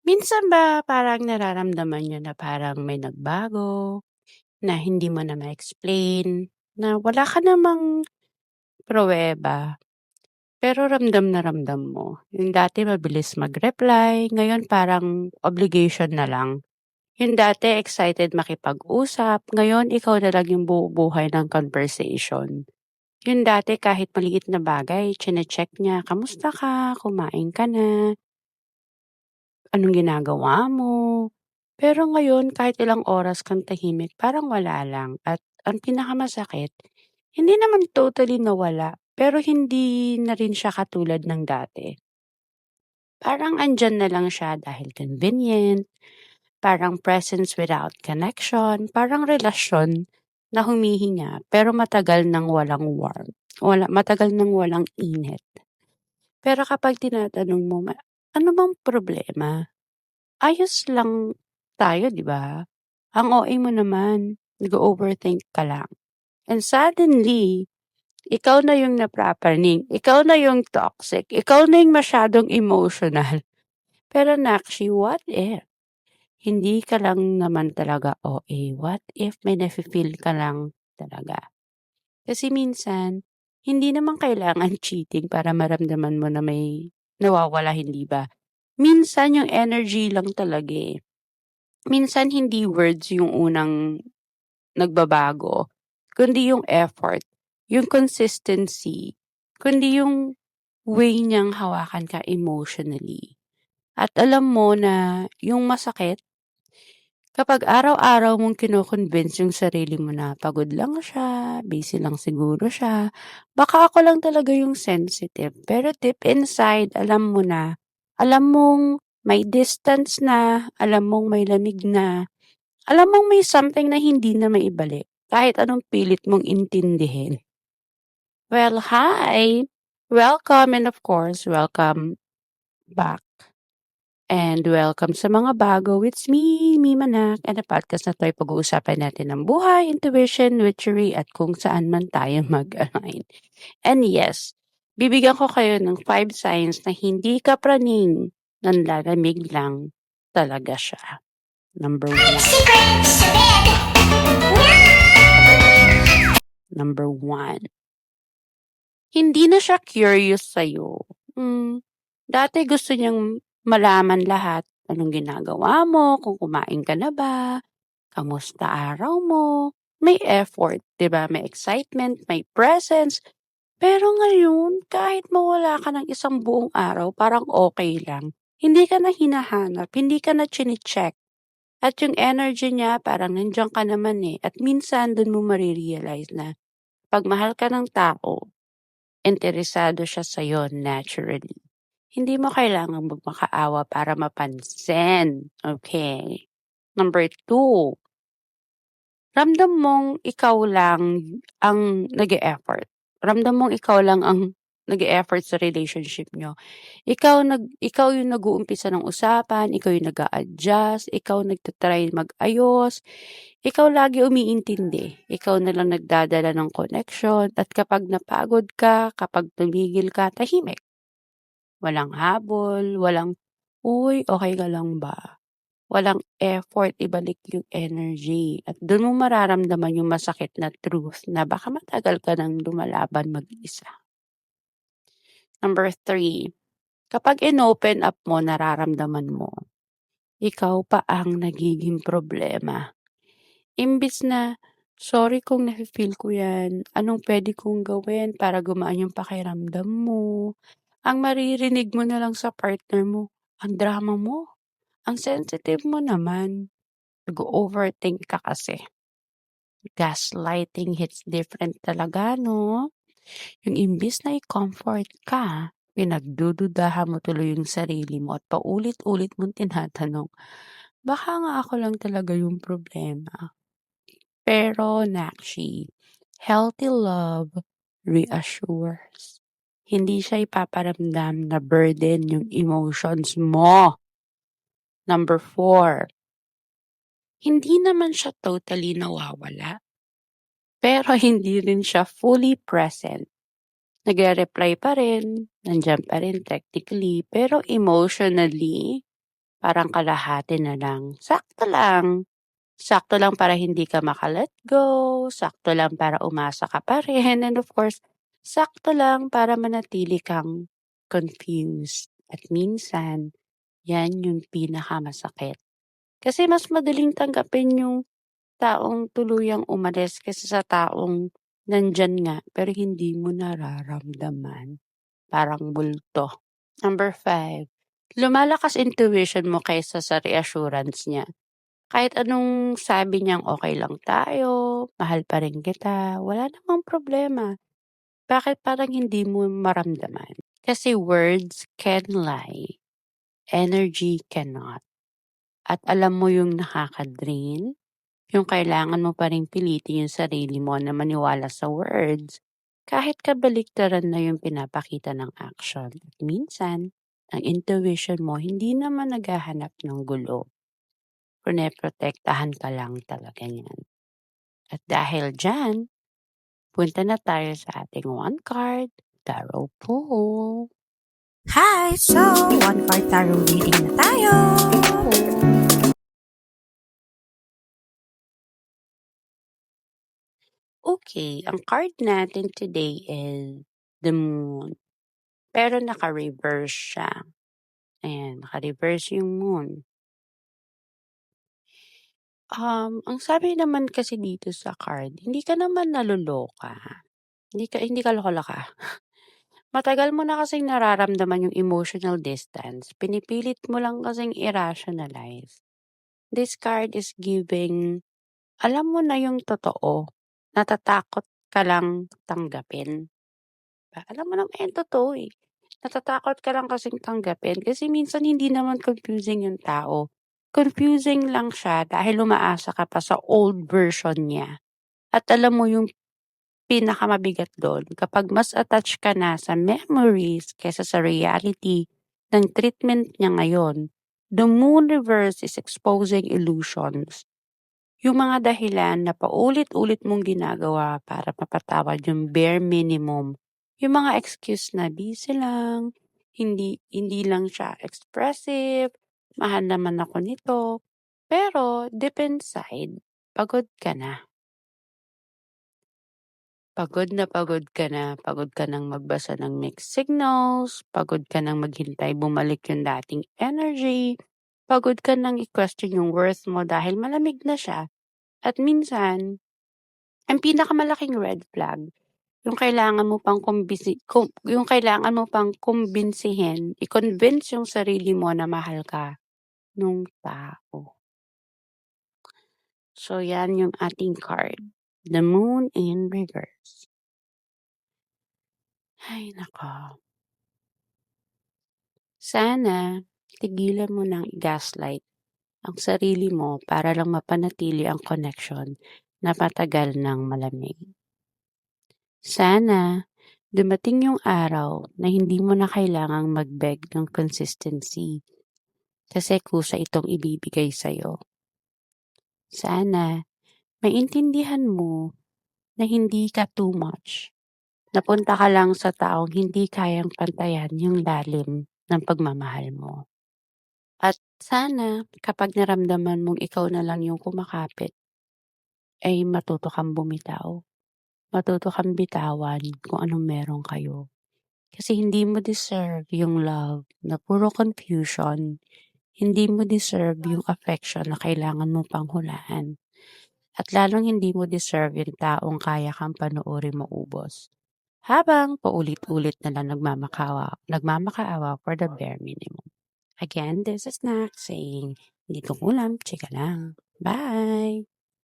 Minsan ba parang nararamdaman niyo na parang may nagbago, na hindi mo na ma-explain, na wala ka namang pruweba, pero ramdam na ramdam mo? Yung dati mabilis mag-reply, ngayon parang obligation na lang. Yung dati excited makipag-usap, ngayon ikaw na lang yung bumubuhay ng conversation. Yung dati kahit maliit na bagay chine-check niya, "Kamusta ka? Kumain ka na? Anong ginagawa mo?" Pero ngayon kahit ilang oras kang tahimik parang wala lang at ang pinakamasakit, hindi naman totally nawala, pero hindi na rin siya katulad ng dati. Parang andiyan na lang siya dahil convenient, parang presence without connection, parang relasyon na humihinga pero matagal nang walang warmth, matagal nang walang init. Pero kapag tinatanong mo, "Ano bang problema?" Ayos lang tayo, 'di ba? Ang OA mo naman, nag-o-overthink ka lang. And suddenly, ikaw na yung naprapraning, ikaw na yung toxic, ikaw na yung masyadong emotional. Pero actually, what if hindi ka lang naman talaga OA? What if may nafe-feel ka lang talaga? Kasi minsan, hindi naman kailangan cheating para maramdaman mo na may nawawala, hindi ba? Minsan yung energy lang talaga eh. Minsan hindi words yung unang nagbabago, kundi yung effort, yung consistency, kundi yung way niyang hawakan ka emotionally. At alam mo na yung masakit, kapag araw-araw mong kino-convince yung sarili mo na pagod lang siya, busy lang siguro siya, baka ako lang talaga yung sensitive. Pero deep inside, alam mong may distance na, alam mong may lamig na, alam mong may something na hindi na maibalik, kahit anong pilit mong intindihin. Well, hi! Welcome and of course, welcome back. And welcome sa mga bago. It's me, Manak, and the podcast na to ay pag-uusapan natin ng buhay, intuition, witchery, at kung saan man tayo mag-align. And yes, bibigyan ko kayo ng 5 signs na hindi ka praning, nanlalamig lang talaga siya. Number 1. Number 1. Hindi na siya curious sa'yo. Dati gusto niyang malaman lahat. Anong ginagawa mo, kung kumain ka na ba, kamusta araw mo. May effort, 'di ba? May excitement, may presence. Pero ngayon, kahit mawala ka ng isang buong araw, parang okay lang. Hindi ka na hinahanap, hindi ka na chine-check. At yung energy niya, parang nandiyan ka naman eh. At minsan, dun mo marirealize na pag mahal ka ng tao, interesado siya sa'yo naturally. Hindi mo kailangang magmakaawa para mapansin. Okay. Number 2, ramdam mong ikaw lang ang nag-e-effort. Ramdam mong ikaw lang ang nag-e-effort sa relationship niyo. Ikaw yung nag-uumpisa ng usapan, ikaw yung nag-a-adjust, ikaw nagta-try mag-ayos, ikaw lagi umiintindi, ikaw na lang nagdadala ng connection, at kapag napagod ka, kapag tumigil ka, tahimik. Walang habol, walang, "Uy, okey ka lang ba?" Walang effort ibalik yung energy at dun mo mararamdaman yung masakit na truth na baka matagal ka ng lumalaban mag-isa. Number 3, kapag inopen up mo, nararamdaman mo, ikaw pa ang nagiging problema. Imbis na, "Sorry kung nafe-feel ko 'yan, anong puwede kong gawin para gumaan yung pakiramdam mo?" Ang maririnig mo na lang sa partner mo, "Ang drama mo, ang sensitive mo naman." Nag-o-overthink ka kasi. Gaslighting hits different talaga 'no? Yung imbis na i-comfort ka, pinagdududahan mo tuloy yung sarili mo at paulit-ulit mong tinatanong, "Baka nga ako lang talaga yung problema." Pero Nakshi, healthy love reassures. Hindi siya ipaparamdam na burden yung emotions mo. Number 4, hindi naman siya totally nawawala, pero hindi rin siya fully present. Nagre-reply pa rin, nandiyan pa rin technically, pero emotionally, parang kalahati na lang, sakto lang. Sakto lang para hindi ka maka-let go, sakto lang para umasa ka pa rin, and of course, sakto lang para manatili kang confused. At minsan, yan yung pinakamasakit. Kasi mas madaling tanggapin yung taong tuluyang umalis kaysa sa taong nandyan nga pero hindi mo nararamdaman. Parang multo. Number 5, lumalakas intuition mo kaysa sa reassurance niya. Kahit anong sabi niyang okay lang tayo, mahal pa rin kita, wala namang problema. Bakit parang hindi mo maramdaman? Kasi words can lie, energy cannot. At alam mo yung nakaka-drain, yung kailangan mo pa ring pilitin yung sarili mo na maniwala sa words, kahit kabaliktaran na yung pinapakita ng action. At minsan, ang intuition mo hindi naman naghahanap ng gulo, protektahan ka lang talaga niyan. At dahil diyan, punta na tayo sa ating one card tarot pool. Hi! So, one card tarot reading na tayo! Okay, ang card natin today is the moon. Pero naka-reverse siya. Ayan, naka-reverse yung moon. Ang sabi naman kasi dito sa card, hindi ka naman naluloka. Hindi ka loko-loka. Matagal mo na kasing nararamdaman yung emotional distance. Pinipilit mo lang kasing i-rationalize. This card is giving, alam mo na yung totoo. Natatakot ka lang tanggapin. Alam mo naman yung totoo eh. Natatakot ka lang kasing tanggapin kasi minsan hindi naman confusing yung tao. Confusing lang siya dahil umaasa ka pa sa old version niya. At alam mo yung pinakamabigat doon, kapag mas attached ka na sa memories kaysa sa reality ng treatment niya ngayon, the moon reverse is exposing illusions. Yung mga dahilan na paulit-ulit mong ginagawa para mapatawad yung bare minimum. Yung mga excuse na busy lang, hindi lang siya expressive, mahal naman ako nito. Pero deep inside, pagod ka na. Pagod ka nang magbasa ng mixed signals, pagod ka nang maghintay bumalik yung dating energy, pagod ka nang i-question yung worth mo dahil malamig na siya. At minsan, ang pinakamalaking red flag, yung kailangan mo pang kumbinsihin, i-convince yung sarili mo na mahal ka nung tao. So yan yung ating card, the moon in reverse. Ay nako. Sana tigilan mo ng i-gaslight ang sarili mo para lang mapanatili ang connection na matagal ng malamig. Sana dumating yung araw na hindi mo na kailangang mag-beg ng consistency kasi kusa itong ibibigay sa'yo. Sana maintindihan mo na hindi ka too much. Napunta ka lang sa taong hindi kayang pantayan yung lalim ng pagmamahal mo. At sana kapag naramdaman mong ikaw na lang yung kumakapit, ay matuto kang bumitaw. Matuto kang bitawan kung anong meron kayo. Kasi hindi mo deserve yung love na puro confusion. Hindi mo deserve yung affection na kailangan mo pang hulaan. At lalong hindi mo deserve yung taong kaya kang panoorin maubos. Habang paulit-ulit na lang nagmamakaawa for the bare minimum. Again, this is Nak saying, hindi ko kulam, chika lang. Bye!